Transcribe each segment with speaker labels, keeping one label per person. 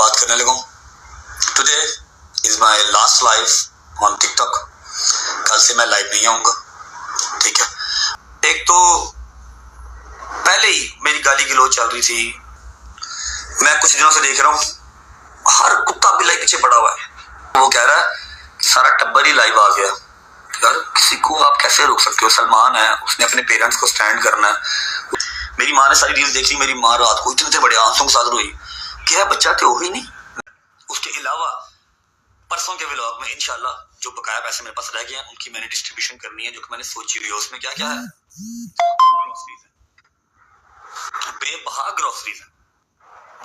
Speaker 1: बात करने लगा हूँ। Today is my last live on TikTok. कल से मैं लाइव नहीं आऊंगा, ठीक है। एक तो पहले ही मेरी गाली गलौज चल रही थी। मैं कुछ दिनों से देख रहा हूँ हर कुत्ता बिल्ली पीछे पड़ा हुआ है। वो कह रहा है कि सारा टब्बर ही लाइव आ गया। यार किसी को आप कैसे रोक सकते हो? सलमान है, उसने अपने पेरेंट्स को स्टैंड करना है। मेरी माँ ने सारी रील्स देख ली। मेरी माँ रात को इतने बड़े आंसू के साथ रोई। क्या बच्चा थे हो ही नहीं। उसके अलावा परसों के व्लॉग में इंशाल्लाह जो बकाया पैसे मेरे पास रह गए हैं उनकी मैंने डिस्ट्रीब्यूशन करनी है, जो कि मैंने सोची हुई है। उसमें क्या क्या है? ग्रोसरीज है, बेबहा ग्रोसरीज है,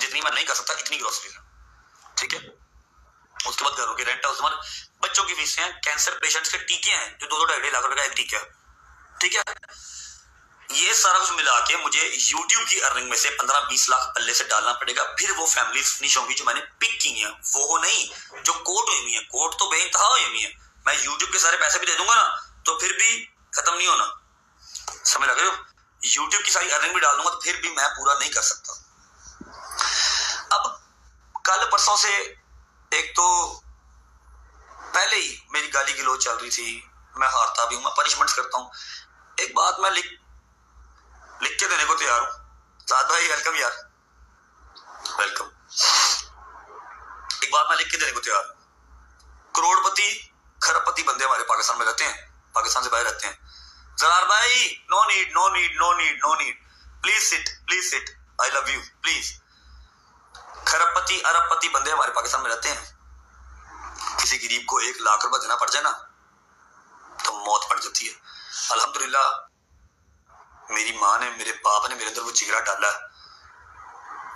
Speaker 1: जितनी मैं नहीं कर सकता इतनी ग्रोसरीज है, ठीक है। उसके बाद घरों के रेंट है, उसके बाद बच्चों की फीसें हैं, कैंसर पेशेंट्स के टीके हैं जो 2-2 लाख रुपए का एक टीका, ठीक है। ये सारा कुछ मिला के मुझे YouTube की अर्निंग में से 15-20 लाख पल्ले से डालना पड़ेगा। फिर वो फैमिली फिनिश होंगी जो मैंने पिक की है, वो नहीं जो कोर्ट हुई है। कोर्ट तो बेइंतहा हुई है। मैं YouTube के सारे पैसे भी दे दूंगा ना तो फिर भी खत्म नहीं होना, समझ लग रहे हो? YouTube की सारी अर्निंग भी डाल दूंगा तो फिर भी मैं पूरा नहीं कर सकता। अब कल परसों से एक तो पहले ही मेरी गाली गलौज चल रही थी। मैं हारता भी हूं, मैं पनिशमेंट करता हूं। एक बात मैं लिख के देने को तैयार हूं। साद भाई वेलकम यार, वेलकम। एक बात मैं लिख के देने को तैयार हूं। करोड़पति खरबपति बंदे हमारे पाकिस्तान में रहते हैं, पाकिस्तान से बाहर रहते हैं। जरार भाई no need no need no need no need, please sit, I love you please. खरबपति अरबपति बंदे हमारे पाकिस्तान में रहते हैं। किसी गरीब को 1 लाख रुपए देना पड़ जाए ना तो मौत पड़ जाती है। अल्हम्दुलिल्लाह मेरी माँ ने, मेरे बाप ने मेरे अंदर वो जिगरा डाला,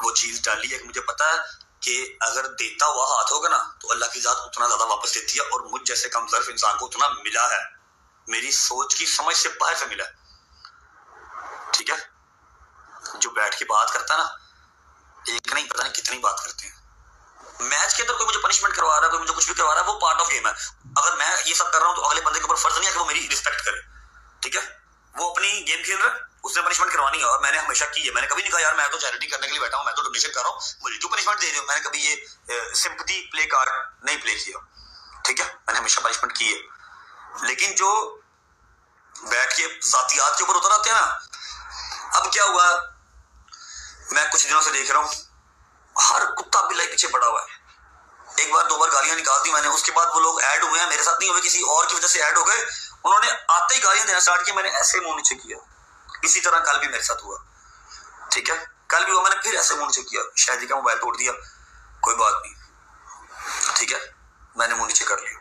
Speaker 1: वो चीज डाली है कि मुझे पता है कि अगर देता हुआ हाथ होगा ना तो अल्लाह की जात उतना ज्यादा वापस देती है, और मुझ जैसे कमजोर इंसान को उतना मिला है। मेरी सोच की समझ से बाहर से मिला है, ठीक है। जो बैठ के बात करता है ना, एक नहीं पता नहीं कितनी बात करते हैं। मैच के अंदर कोई मुझे पनिशमेंट करवा रहा है, कोई मुझे कुछ भी करवा रहा है, वो पार्ट ऑफ गेम है। अगर मैं ये सब कर रहा हूं तो अगले बंदे के ऊपर फर्ज नहीं है कि वो मेरी रिस्पेक्ट करे, ठीक है। वो अपनी गेम खेल रहा है, उसने पनिशमेंट करवानी है, और मैंने हमेशा की है। मैंने कभी नहीं कहा यार मैं तो चैरिटी करने के लिए बैठा हूं, मैं तो डोनेशन कर रहा हूं, मुझे क्यों पनिशमेंट दे रहे हो। मैंने कभी ये सिंपैथी प्ले कार्ड नहीं प्ले किया, ठीक है। मैंने हमेशा पनिशमेंट की है। लेकिन जो बैठ के जातियात के ऊपर उतर आते हैं ना, अब क्या हुआ, मैं कुछ दिनों से देख रहा हूं हर कुत्ता बिल्ली पीछे पड़ा हुआ है। एक बार 2 बार गालियां निकाल दी मैंने, उसके बाद वो लोग ऐड हुए हैं, मेरे साथ नहीं हुए, किसी और की वजह से ऐड हो गए। उन्होंने आते ही गालियां देना स्टार्ट किया, मैंने ऐसे मुंह नीचे किया। इसी तरह कल भी मेरे साथ हुआ, ठीक है। कल भी हुआ, मैंने फिर ऐसे मुंह नीचे किया, शायद का मोबाइल तोड़ दिया, कोई बात नहीं, ठीक है। मैंने मुंह नीचे कर लिया।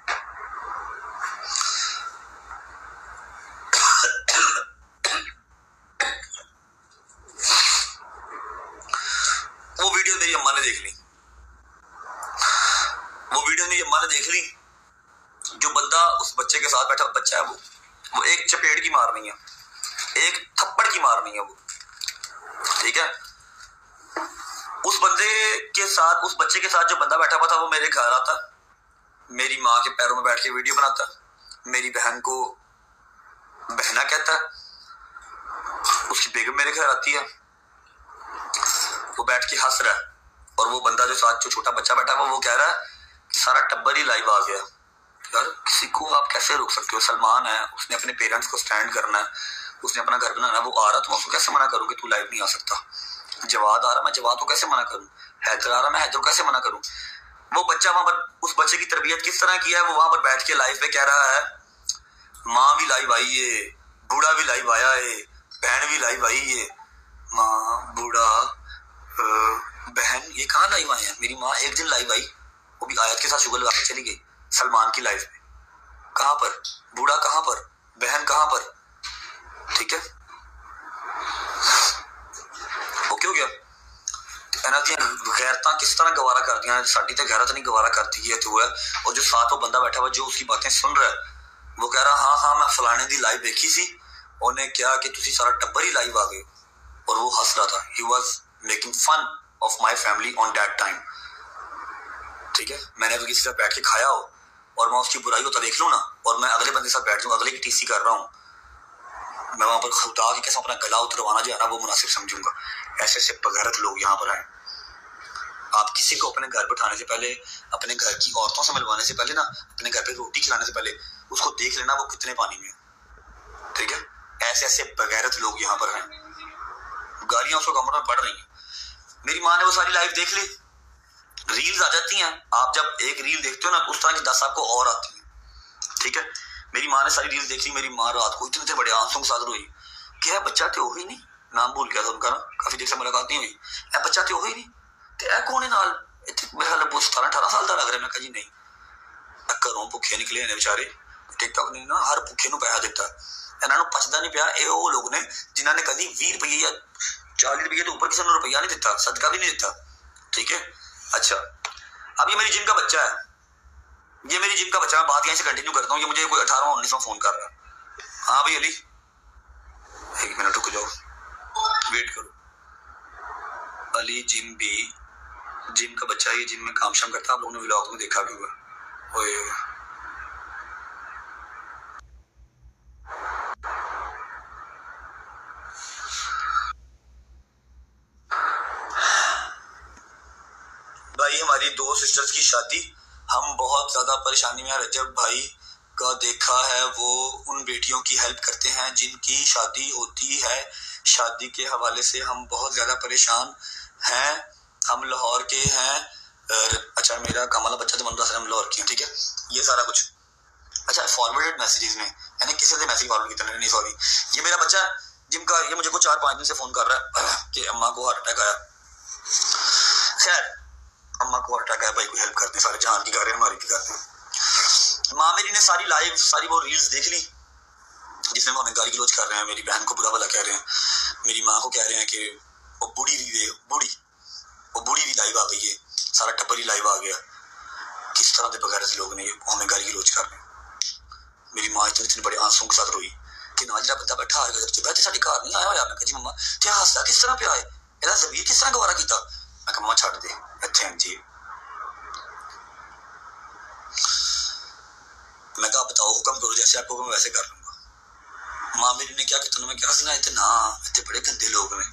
Speaker 1: वो वीडियो मेरी अम्मा ने देख ली, जो बंदा उस बच्चे के साथ बैठा, बच्चा है वो एक चपेट की मारनी है, एक थप्पड़ की मारनी है वो, ठीक है। उस बंदे के साथ, उस बच्चे के साथ जो बंदा बैठा हुआ था वो मेरे घर आता, मेरी माँ के पैरों में बैठ के वीडियो बनाता, मेरी बहन को बहना कहता, उसकी बेगम मेरे घर आती है, वो बैठ के हंस रहा है, और वो बंदा जो साथ जो छोटा बच्चा बैठा हुआ वो कह रहा है सारा टब्बर ही लाइव आ गया। यार किसी को आप कैसे रोक सकते हो? सलमान है, उसने अपने पेरेंट्स को स्टैंड करना है, उसने अपना घर बनाना है, वो आ रहा तो उसको कैसे मना करूं कि तू लाइव नहीं आ सकता? जवाद आ रहा, मैं जवाद को कैसे मना करूं? हैदर आ रहा, मैं हैदर को कैसे मना करूं? वो बच्चा वहां पर, उस बच्चे की तरबियत किस तरह की है, वो वहां पर बैठ के लाइव पे कह रहा है माँ भी लाइव आई है, बूढ़ा भी लाइव आया है, बहन भी लाइव आई है। माँ, बूढ़ा, बहन, ये कहाँ लाइव आए हैं? मेरी माँ एक दिन लाइव आई, वो भी आयत के साथ शुगर लगा के चली गई सलमान की लाइफ में। कहां पर बूढ़ा, कहां पर बहन, कहां पर, ठीक है। वो क्यों गया? गैरता किस तरह गवारा कर दिया, साड़ी तो गैरत नहीं गवारा करती है तो है। और जो साथ वो बंदा बैठा हुआ जो उसकी बातें सुन रहा है, वो कह रहा हाँ मैं फलाने दी लाइव देखी सी, उन्हें क्या कि तुसी सारा टब्बर ही लाइव आ गए, और वो हंस रहा था। He was making fun of my family on that time, ठीक है। मैंने अगर किसी से बैठ के खाया हो और मैं उसकी बुराई होता देख लूं ना, और मैं अगले बंदे के साथ बैठ जाऊं, अगले की टीसी कर रहा हूं, मैं वहां पर खुदा की कसम अपना गला उतरवाना जो है ना वो मुनासिब समझूंगा। ऐसे ऐसे बगैरत लोग यहाँ पर आए, आप किसी को अपने घर बैठाने से पहले, अपने घर की औरतों से मिलवाने से पहले ना, अपने घर पे रोटी खिलाने से पहले उसको देख लेना वो कितने पानी में है। ठीक है, ऐसे ऐसे बगैरत लोग यहाँ पर हैं, गालियां उसको कमर में पड़ रही हैं। मेरी माँ ने वो सारी लाइव देख ली, रील्स आ जाती हैं। आप जब एक रील देखते हो ना, उस तरह की 10 आपको और आती है। ठीक है, मेरी माँ ने सारी रील्स देख ली। मेरी माँ रात को इतने बड़े आंसू के साथ रोई। क्या बच्चा तो हो ही नहीं, नाम भूल गया था उनका ना, काफी देर से मुलाकात नहीं हुई। ए बच्चा तो हो ही नहीं, ते ए कौन है नाल? मेरे ख्याल 17-18 साल का लग रहा है। मैं कहा जी नहीं, घरों भुखे निकले ने बेचारे, टिकटॉक ने ना हर भुखे ਨੂੰ ਪੈਸਾ ਦਿੱਤਾ, ਇਹਨਾਂ ਨੂੰ ਪਚਦਾ नहीं ਪਿਆ। ਇਹ ਉਹ ਲੋग ने जिन्होंने कभी 20 रुपये या 40 रुपये तो ऊपर किसी ने रुपया नहीं दिता, सदका भी नहीं दिता। ठीक है, अच्छा अब ये मेरी जिम का बच्चा है, ये मेरी जिम का बच्चा। मैं बात यहीं से कंटिन्यू करता हूँ। ये मुझे कोई 18-19 फोन कर रहा है। हाँ भाई अली, 1 मिनट रुक जाओ, वेट करो। अली जिम का बच्चा, ये जिम में काम शाम करता है। आप लोगों ने व्लॉग में देखा भी हुआ। भाई हमारी 2 सिस्टर्स की शादी, हम बहुत ज्यादा परेशानी में। रजब भाई का देखा है, वो उन बेटियों की हेल्प करते हैं जिनकी शादी होती है। शादी के हवाले से हम बहुत ज्यादा परेशान हैं। हम लाहौर के हैं। अच्छा मेरा कमाल बच्चा तो मंदरा से हम लाहौर के हैं। ठीक है, ये सारा कुछ। अच्छा फॉरवर्डेड मैसेजेस में यानी किसी से मैसेज फॉरवर्ड किया नहीं, सॉरी। ये मेरा बच्चा जिनका, ये मुझे को 4-5 दिन से फोन कर रहा है कि अम्मा को हार्ट अटैक आया। खैर अम्मा को हार्ट अटैक आया, भाई कोई हेल्प करते हैं, सारे जहान की कर रहे हैं, हमारी भी करते हैं। माँ मेरी ने सारी लाइव, सारी वो रील्स देख ली जिसमें वो हमें गाली गलौज कर रहे हैं, मेरी बहन को बुरा भला कह रहे हैं, मेरी माँ को कह रहे हैं कि वो बूढ़ी भी लाइव आ गई है, सारा टब्बर ही लाइव आ गया। किस तरह के बगैर लोग ने हमें गाली गलौज कर रहे हैं। मेरी माँ इतने बड़े आंसू के साथ रोई कि ना जरा बंदा बैठा है बैठे साढ़े घर नहीं आया होया। मैं कहा जी मम्मा ते हादसा किस तरह पिया है, ਇਹਦਾ ਜ਼ਮੀਰ किस तरह गवारा किया। मैं कहा मम्मा छੱਡ दे ਇੱਥੇ ਆਂ जी। मैं कहा बताओ हुक्म करो, जैसे आपको मैं वैसे कर लूंगा। माँ मेरी ने क्या किया, मैं क्या सुना इतने ना इतने बड़े गंदे लोग ने।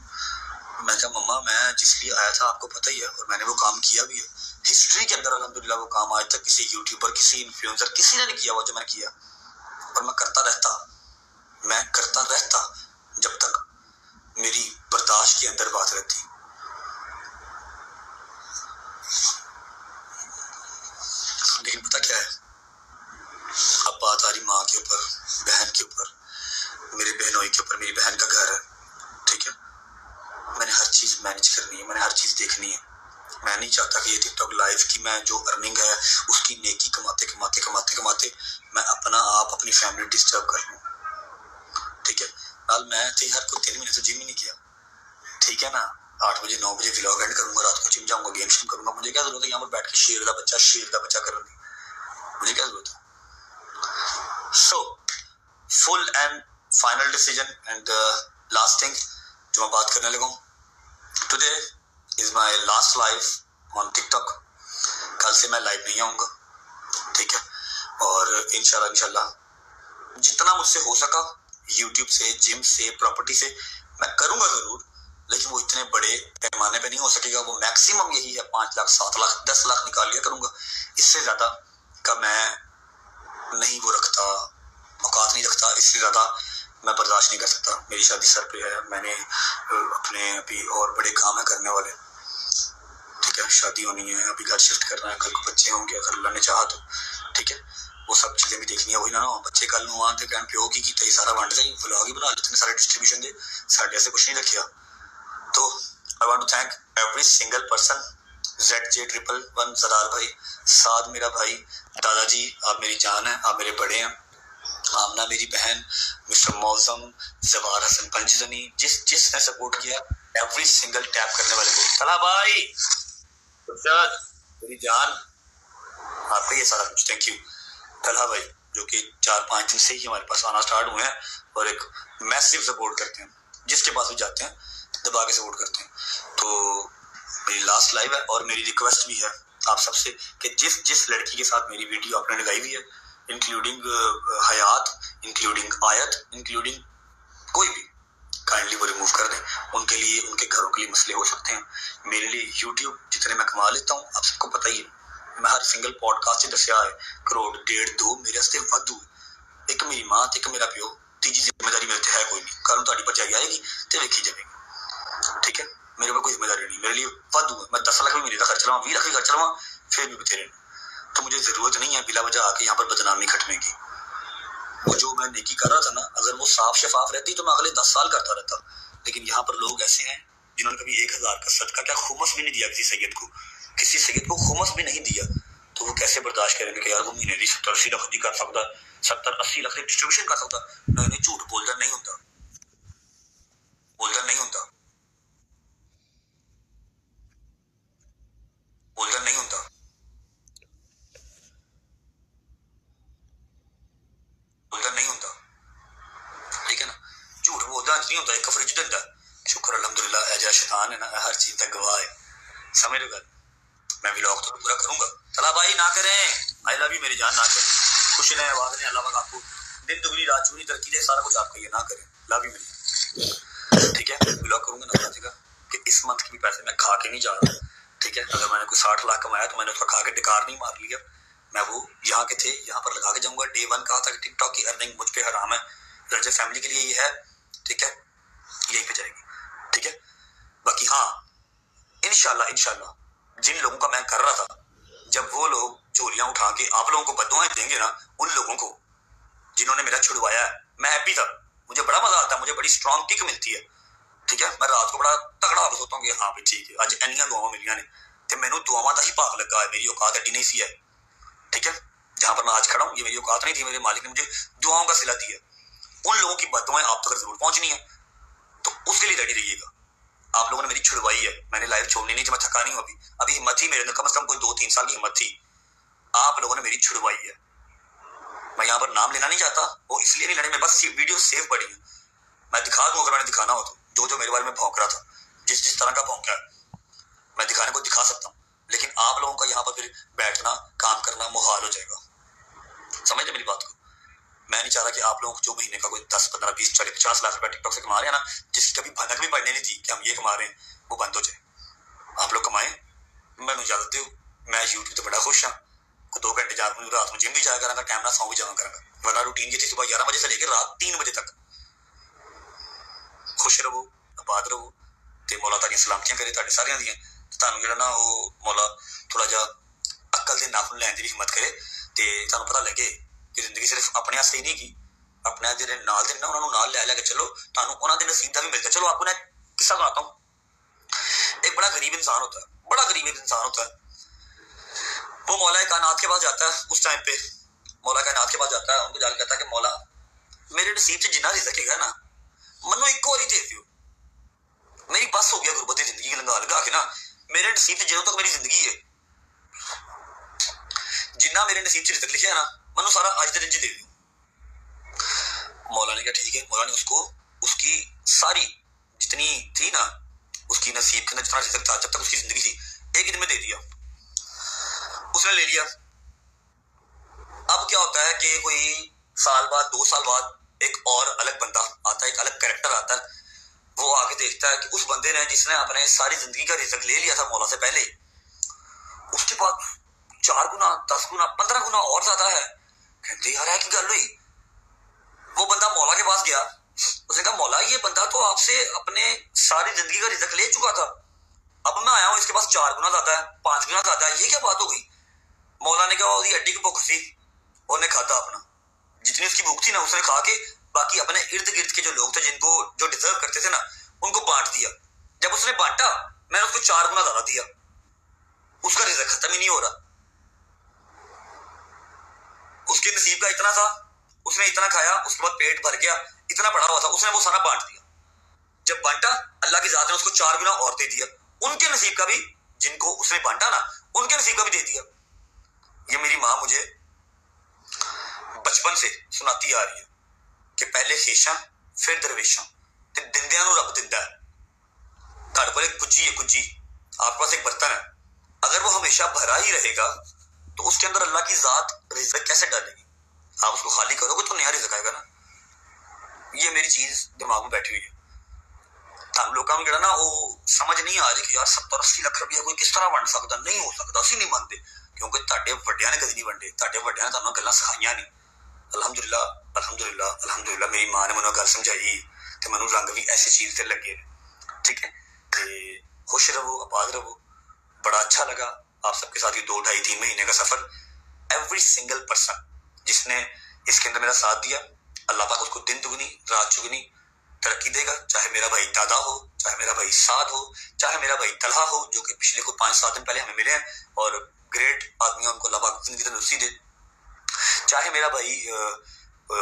Speaker 1: मैं कहा मम्मा मैं जिस लिए आया था आपको पता ही है, और मैंने वो काम किया भी है। हिस्ट्री के अंदर अल्हम्दुलिल्लाह वो काम आज तक किसी यूट्यूबर, किसी इन्फ्लुएंसर, किसी ने नहीं किया वो जो मैंने किया। और मैं करता रहता जब तक मेरी बर्दाश्त के अंदर बात रहती। लेकिन पता क्या है, अब बात आ रही माँ के ऊपर, बहन के ऊपर, मेरे बहनोई के ऊपर। मेरी बहन का घर है, ठीक है, मैंने हर चीज मैनेज करनी है, मैंने हर चीज देखनी है। मैं नहीं चाहता कि ये टिकटॉक लाइव की मैं जो अर्निंग है उसकी नेकी कमाते मैं अपना आप अपनी फैमिली डिस्टर्ब कर लूँ। ठीक है, कल मैं हर को 3 महीने तो जिम ही नहीं किया। ठीक है ना, 8 बजे 9 बजे व्लॉग एंड करूंगा, रात को जिम जाऊंगा, गेम शेम करूंगा। मुझे क्या जरूरत है यहाँ पर बैठ के शेर का बच्चा करने की, मुझे क्या जरूरत है। So full and final decision and last thing जो मैं बात करने लगा हूँ, today is my last live on TikTok. कल से मैं लाइव नहीं आऊंगा, ठीक है, और इंशाल्लाह जितना मुझसे हो सका यूट्यूब से, जिम से, प्रॉपर्टी से मैं करूंगा जरूर, लेकिन वो इतने बड़े पैमाने पे नहीं हो सकेगा। वो मैक्सिमम यही है 5 लाख, 7 लाख, 10 लाख निकाल लिया करूंगा। इससे ज्यादा का मैं नहीं वो रखता, औकात नहीं रखता। इससे ज्यादा मैं बर्दाश्त नहीं कर सकता। मेरी शादी सर पे है, मैंने अपने अभी और बड़े काम है करने वाले, ठीक है, शादी होनी है, अभी घर शिफ्ट करना है, कल को बच्चे होंगे अगर अल्लाह ने चाहा तो, ठीक है, वो सब चीजें भी देखनी है। वही ना बच्चे कल नूं आन ते कहन प्यो की कीता, सारा वंड जाई, व्लॉग ही बना लेते सारे डिस्ट्रीब्यूशन दे, साडे ऐसे कुछ नहीं रखिया। तो I want to thank every single person, ZJ111 Zarar भाई, साद मेरा भाई, दादाजी आप मेरी जान है, आप मेरे बड़े हैं, आमना मेरी बहन, मिस्टर मौजम, जवार हसन पंजनी, जिसने सपोर्ट किया, एवरी सिंगल टैप करने वाले को, तला भाई मेरी जान, आपका ये सारा कुछ थैंक यू। तलहा भाई जो कि 4-5 दिन से ही हमारे पास आना स्टार्ट हुए हैं और एक मैसिव सपोर्ट करते हैं, जिसके पास भी जाते हैं दबा के सपोर्ट करते हैं। तो मेरी लास्ट लाइव है और मेरी रिक्वेस्ट भी है आप सबसे कि जिस लड़की के साथ मेरी वीडियो आपने लगाई हुई है, इंक्लूडिंग हयात, इंक्लूडिंग आयत, इंक्लूडिंग कोई भी, काइंडली वो रिमूव कर दें। उनके लिए, उनके घरों के लिए मसले हो सकते हैं। मेरे लिए यूट्यूब जितने मैं कमा लेता हूँ, आप सबको पता ही है, मैं हर सिंगल पॉडकास्ट से दसिया है, करोड़, 1.5, 2 मेरे वास्ते वाधू। एक मेरी माँ, एक मेरा प्यो, तीजी जिम्मेदारी मेरे से है कोई नहीं। कल तुहाडी भरजाई आएगी तो वेखी जाएगी, ठीक है। मेरे पर कोई जिम्मेदारी नहीं, मेरे लिए वाधू है। मैं 10 लाख भी महीने का खर्च लवां, 20 लाख भी खर्च लवां, फिर भी बतेरे। तो मुझे जरूरत नहीं है बिला वजह आके यहाँ पर बदनामी खटने की। वो जो मैं नेकी कर रहा था ना, अगर वो साफ शफाफ रहती तो मैं अगले 10 साल करता रहता। लेकिन यहाँ पर लोग ऐसे हैं जिन्होंने कभी 1000 का सदका क्या खुमस भी नहीं दिया किसी सैयद को, किसी सैयद को खुमस भी नहीं दिया, तो वो कैसे बर्दाश्त करेंगे कि यार वो महीने की 70-80 लाख दी कर सकता, 70-80 लाख डिस्ट्रीब्यूशन कर सकता। नहीं, झूठ बोलदा नहीं होता, बोलदा नहीं होता, बोलदा नहीं होता, बोलदा नहीं होता, ठीक है ना। झूठ बोलदा नहीं होता, एक फ्रिज दिंदा, शुक्र अल्हम्दुलिल्लाह ऐजा शैतान है ना, हर चीज का गवाह है, समझ लो। मैं व्लॉग तो पूरा करूंगा। चला भाई ना करें, आई लव यू मेरी जान, ना करें, खुश रहें, आवाज ने अल्लाह पाक आपको दिन दुगनी रात चुगनी तरक्की दे, सारा कुछ आपका ये ना करें, लव यू मेरी, ठीक है। व्लॉग करूंगा ना जगह कि इस मंथ के भी पैसे मैं खा के नहीं जा रहा, ठीक है। अगर मैंने कोई 60 लाख कमाया तो मैंने उसका खा के डिकार नहीं मार लिया, मैं वो यहाँ के थे यहाँ पर लगा के जाऊंगा। डे 1 कहा था कि टिकटॉक की अर्निंग मुझ पे हराम है, दर्जे फैमिली के लिए ये है, ठीक है, यही पे जाएगी, ठीक है। बाकी हाँ, इंशाल्लाह जिन लोगों का मैं कर रहा था, जब वो लोग चोरियां उठा के आप लोगों को बददुआएं देंगे ना, उन लोगों को जिन्होंने मेरा छुड़वाया है, मैं हैप्पी था, मुझे बड़ा मजा आता है, मुझे बड़ी स्ट्रॉन्ग किक मिलती है, ठीक है। मैं रात को बड़ा तगड़ा हो सोता हूँ कि हाँ भाई ठीक है, अज इन्नियां दुआवां मिलियां ने ते मैनू दुआवां दा ही भाग लगा है, मेरी औकात एडी नहीं सी है, ठीक है। जहां पर मैं आज खड़ा हूँ ये मेरी औकात नहीं थी, मेरे मालिक ने मुझे दुआओं का सिला दिया। उन लोगों की बददुआएं आप तक जरूर पहुंचनी है, तो उसके लिए रेडी रहिएगा। आप लोगों ने मेरी छुड़वाई है, मैंने लाइव छोड़नी नहीं थी, मैं थका नहीं हूं, अभी हिम्मत थी मेरे अंदर, कम से कम कोई 2-3 साल की हिम्मत थी। आप लोगों ने मेरी छुड़वाई है। मैं यहाँ पर नाम लेना नहीं चाहता, वो इसलिए नहीं लेने, मेरे पास वीडियो सेव पड़ी है, मैं दिखा दूं अगर मैंने दिखाना हो तो। जो मेरे बारे में भौंक रहा था, जिस तरह का भौंका है, मैं दिखाने को दिखा सकता हूँ, लेकिन आप लोगों का यहाँ पर फिर बैठना काम करना मुहाल हो जाएगा, समझते मेरी बात को। मैं नहीं चाह रहा कि आप लोगों को जो महीने का कोई 10, 15, 20, 40, 50 लाख रुपया टिकटॉक से कमा रहे हैं ना, जिसकी कभी भनक भी पड़ने नहीं थी कि हम ये कमा रहे हैं, वो बंद हो जाए। आप लोग कमाएं, मैं इजाजत दो, मैं यूट्यूब से बड़ा खुश हाँ। 2 घंटे रात में जिम भी जाया करा, टाइम ना सौ भी जाया करा, वरना रूटीन ये थी सुबह 11 बजे से लेकर रात 3 बजे तक। खुश रहो, आबाद रहो, ते मौला ताड़ियां सलामतियां करे तुहाडे सारियां दियां, तुहानू जेहड़ा ना वो मौला थोड़ा जा अक्ल दे नाखून लैण दी हिम्मत करे, ते तुहानू पता लगे कि जिंदगी सिर्फ अपने वास्ते ही नहीं की, अपने जेहड़े नाल दे ना उन्होंने नाल लै के चलो, तुहानू उन्हां दे नसीब दा भी मिलता। चलो आपको ना किस्सा सुनाता हूं। एक बड़ा गरीब इंसान होता है, बड़ा गरीब इंसान होता है, वो मौला कायनात के पास जाता है। उस टाइम पे मौला कायनात के पास जाता है, उनको जाकर कहता है कि मौला मेरे नसीब से जिन्ना रिज़्क़ है ना, मन्नू एक बारी दे दियो, मेरी बस हो गया गुरबत की जिंदगी लंघा लगा के ना, मेरे नसीब से जो तक मेरी जिंदगी है, जिन्ना मेरे नसीब से रिज़्क़ लिखा है ना, मन्नू सारा आज के दिन दे दियो। मौला ने कहा ठीक है। मौला ने उसको उसकी सारी जितनी थी ना, उसकी नसीब के अंदर जितना रिज़्क़ था, जब तक उसकी जिंदगी थी, एक ही दिन में दे दिया। उसने ले लिया। अब क्या होता है कि कोई साल बाद, 2 साल बाद एक और अलग बंदा आता है, एक अलग कैरेक्टर आता है, वो आके देखता है कि उस बंदे ने जिसने अपने सारी जिंदगी का रिज़्क़ ले लिया था मौला से पहले, उसके पास 4 गुना, 10 गुना, 15 गुना और ज्यादा है। कहते यार है की गल हुई। वो बंदा मौला के पास गया, उसने कहा मौला ये बंदा तो आपसे अपने सारी जिंदगी का रिज़्क़ ले चुका था, अब मैं आया हूं इसके पास 4 गुना ज्यादा है, 5 गुना ज्यादा है, ये क्या बात हो गई। मौला ने कहा उसकी हड्डी की भूख थी, उन्हें खाता अपना, जितनी उसकी भूख थी ना उसने खा के बाकी अपने इर्द गिर्द के जो लोग थे जिनको जो डिजर्व करते थे ना, उनको बांट दिया। जब उसने बांटा, मैंने उसको 4 गुना ज्यादा दिया, उसका रिज़्क़ खत्म ही नहीं हो रहा। उसके नसीब का इतना था, उसने इतना खाया, उसके बाद पेट भर गया, इतना पड़ा हुआ था, उसने वो सारा बांट दिया। जब बांटा, अल्लाह की जात ने उसको 4 गुना और दे दिया, उनके नसीब का भी, जिनको उसने बांटा ना, उनके नसीब का भी दे दिया। ये मेरी माँ मुझे बचपन से सुनाती आ रही है कि पहले शेषा फिर दरवेशा, ते दिंदियां नूं रब दिंदा है। तुहाडे कोल एक कुज्जी है, कुज्जी आपके पास एक बर्तन है, अगर वो हमेशा भरा ही रहेगा तो उसके अंदर अल्लाह की जात रिज़्क़ कैसे डालेगी। आप उसको खाली करोगे तो नया रिज़्क़ आएगा ना। ये मेरी चीज दिमाग में बैठी हुई है। हम लोगों को जरा ना वो समझ नहीं आ रही कि यार 70-80 लाख रुपया कोई किस तरह वंड सकता, नहीं हो सकता, असं नहीं मानते, क्योंकि ਤੁਹਾਡੇ ਵੱਡਿਆਂ ਨੇ ਕਦੀ ਨਹੀਂ ਵੰਡੇ, ਤੁਹਾਡੇ ਵੱਡਿਆਂ ਨੇ ਤੁਹਾਨੂੰ ਗੱਲਾਂ ਸਿਖਾਈਆਂ ਨਹੀਂ। ਅਲਹਮਦੁਲਿਲਾ ਅਲਹਮਦੁਲਿਲਾ ਅਲਹਮਦੁਲਿਲਾ ਮੇਰੀ ਮਾਂ ਨੇ ਮੈਨੂੰ ਗੱਲ ਸਮਝਾਈ ਤੇ ਮੈਨੂੰ ਰੰਗ ਵੀ ਐਸੀ ਚੀਜ਼ ਤੇ ਲੱਗੇ। ठीक है, तो खुश रहो, आबाद रहो। बड़ा अच्छा लगा आप सबके साथ ये 2-2.5-3 महीने का सफर। एवरी सिंगल पर्सन जिसने इसके अंदर मेरा साथ दिया, अल्लाह पाक उसको दिन दुगनी रात चुगनी तरक्की देगा। चाहे मेरा भाई दादा हो, चाहे मेरा भाई साद हो, चाहे मेरा भाई तलहा हो, जो कि पिछले कोई 5-7 दिन पहले हमें मिले हैं और ग्रेट आदमी है, उनको अल्लाह पाक जिंदगी तंदुरुस्ती दे। चाहे मेरा भाई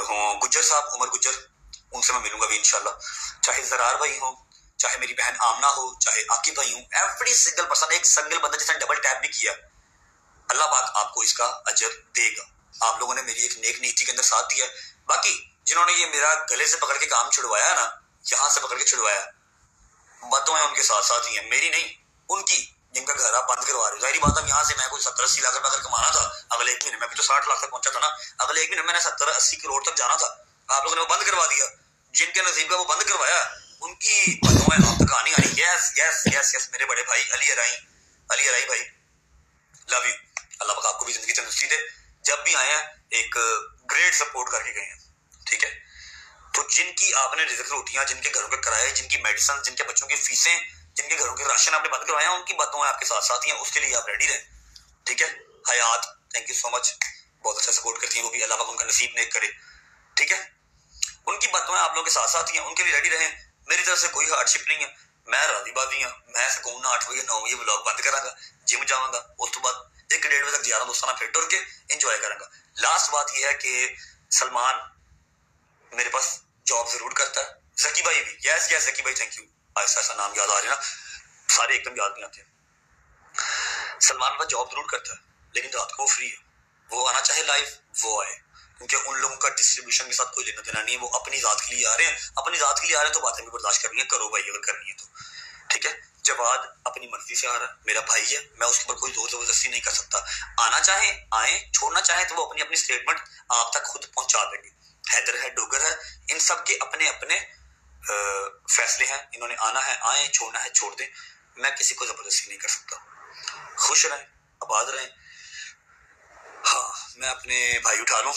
Speaker 1: हो गुज्जर साहब, उमर गुज्जर, उनसे मैं मिलूंगा भी इंशाल्लाह। चाहे जरार भाई हो, चाहे मेरी बहन आमना हो, चाहे आकिब भाई हो, एवरी सिंगल पर्सन, एक सिंगल बंदा जिसने डबल टैप भी किया, अल्लाह पाक आपको इसका अजर देगा। आप लोगों ने मेरी एक नेक नीति के अंदर साथ दिया। बाकी जिन्होंने ये मेरा गले से पकड़ के काम छुड़वाया ना, यहाँ से पकड़ के छुड़वाया, बातों उनके साथ साथ ही है, मेरी नहीं, उनकी, जिनका घर आप बंद करवा रहे हो। जाहिर बात है, यहाँ से मैं कोई 70-80 लाख रुपया अगर कमाना था अगले एक महीने में, अभी तो 60 लाख तक पहुंचा था ना, अगले एक महीने मैंने 70-80 करोड़ तक जाना था, आप लोगों ने वो बंद करवा दिया। जिनके नसीब का वो बंद करवाया, उनकी बातों आप तक आनी आनी। यस यस यस यस मेरे बड़े भाई अली अराई भाई, लव यू। अल्लाह पाक आपको भी जिंदगी तंदुरुस्ती दे। जब भी आए हैं एक ग्रेट सपोर्ट करके गए हैं, ठीक है। तो जिनकी आपने रिजक रोटियां, जिनके घरों के किराए, जिनकी मेडिसिन, जिनके बच्चों की फीसें, जिनके घरों के राशन आपने बंद करवाया, उनकी बातों आपके साथ साथ ही हैं, उसके लिए आप रेडी रहें, ठीक है। हयात, थैंक यू सो मच, बहुत अच्छा सपोर्ट करती हैं वो भी, अल्लाह पाक उनका नसीब नेक करे, ठीक है। उनकी बातों आप लोगों के साथ साथ ही हैं, उनके लिए रेडी रहें। मेरी तरफ से कोई हार्डशिप नहीं है, मैं राजीबाजी हाँ। मैं सकून ना 8 बजे 9 बजे व्लॉग बंद करांगा, जिम जावांगा, उस तो बाद 1-1.5 बजे तक यारा दोस्तों फिर टुर के इंजॉय करांगा। लास्ट बात यह है कि सलमान मेरे पास जॉब जरूर करता है, जकी भाई भी, यस यस जकी भाई, थैंक यू। ऐसा ऐसा नाम याद आ रहे ना, सारे एकदम याद नहीं आते। सलमान पास जॉब जरूर करता है, लेकिन रात को फ्री है, वो आना चाहे लाइव वो आए, क्योंकि उन लोगों का डिस्ट्रीब्यूशन के साथ कोई लेना देना नहीं है। वो अपनी जात के लिए आ रहे हैं, अपनी जात के लिए आ रहे हैं, तो बातें भी बर्दाश्त करनी है, करो भाई अगर करनी है तो, ठीक है। जवाद अपनी मर्जी से आ रहा है, मेरा भाई है, मैं उसके ऊपर कोई जोर जबरदस्ती नहीं कर सकता। आना चाहे आए, छोड़ना चाहे तो वो अपनी अपनी स्टेटमेंट आप तक खुद पहुंचा देंगे। हैदर है, डोगर है, इन सब के अपने अपने फैसले हैं। इन्होंने आना है आए, छोड़ना है छोड़ दें, मैं किसी को जबरदस्ती नहीं कर सकता। खुश रहें, आबाद रहें। हाँ, मैं अपने भाई उठा लूं।